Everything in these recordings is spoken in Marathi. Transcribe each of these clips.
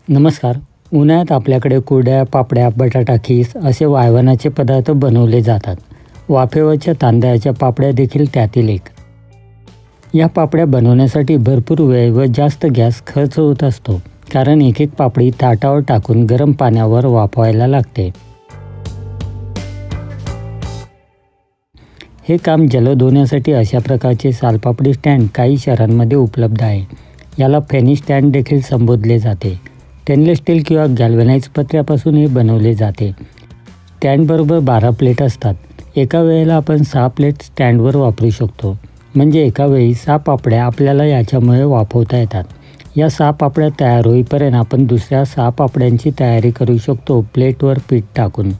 नमस्कार. उन्हाळ्यात आपल्याकडे कुरड्या, पापड्या, बटाटा खीस असे वाळवणाचे पदार्थ बनवले जातात. वाफेवरच्या तांदळाच्या पापड्या देखील त्यातील एक. या पापड्या बनवण्यासाठी भरपूर वेळ व जास्त गॅस खर्च होत असतो, कारण एक एक पापडी ताटावर टाकून गरम पाण्यावर वाफवायला लागते. हे काम जलद होण्यासाठी अशा प्रकारचे सालपापडी स्टँड काही शहरांमध्ये उपलब्ध आहे. याला फेनी स्टँड देखील संबोधले जाते. स्टेनलेस स्टील किंवा गॅल्वनाइज पत्र्यापासून हे बनवले जाते. स्टँडबरोबर 12 प्लेट असतात. एका वेळेला आपण 6 प्लेट स्टँडवर वापरू शकतो. म्हणजे एका वेळी 6 पापड्या आपल्याला याच्यामुळे वाफवता येतात. या 6 पापड्या तयार होईपर्यंत आपण दुसऱ्या 6 पापड्यांची तयारी करू शकतो प्लेटवर पीठ टाकून.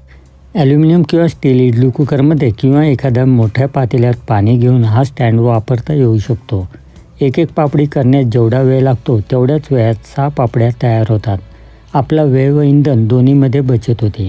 ॲल्युमिनियम किंवा स्टील इडली कुकरमध्ये किंवा एखाद्या मोठ्या पातेल्यात पाणी घेऊन हा स्टँड वापरता येऊ शकतो. एक एक पापडी करण्यास जेवढा वेळ लागतो तेवढ्याच वेळात 6 पापड्या तयार होतात. आपला वेळ व इंधन दोन्हीमध्ये बचत होते.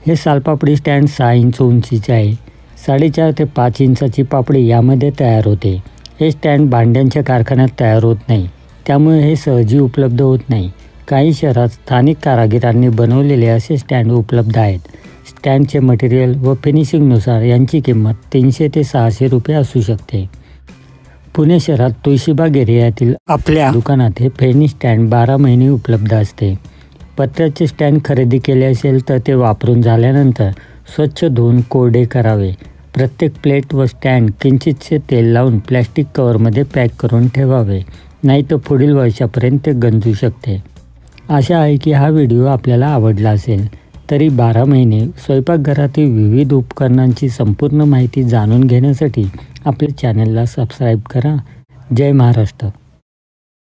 हे सालपापडी स्टँड 6 इंच उंचीचे आहे. 4.5 ते 5 इंचाची पापडी यामध्ये तयार होते. हे स्टँड भांड्यांच्या कारखान्यात तयार होत नाही, त्यामुळे हे सहजी उपलब्ध होत नाही. काही शहरात स्थानिक कारागिरांनी बनवलेले असे स्टँड उपलब्ध आहेत. स्टँडचे मटेरियल व फिनिशिंगनुसार यांची किंमत 300 ते 600 रुपये असू शकते. पुणे शहरात तुळशीबाग एरियातील आपल्या दुकानात हे फेनी स्टँड 12 महिने उपलब्ध असते. पत्र्याचे स्टँड खरेदी केले असेल तर ते वापरून झाल्यानंतर स्वच्छ धुवून कोरडे करावे. प्रत्येक प्लेट व स्टँड किंचितसे तेल लावून प्लॅस्टिक कव्हरमध्ये पॅक करून ठेवावे, नाही तर पुढील वर्षापर्यंत ते गंजू शकते. आशा आहे की हा व्हिडिओ आपल्याला आवडला असेल. तरी 12 महिने स्वयंपाकघरातील विविध उपकरणांची संपूर्ण माहिती जाणून घेण्यासाठी आपल्या चॅनलला सबस्क्राईब करा. जय महाराष्ट्र.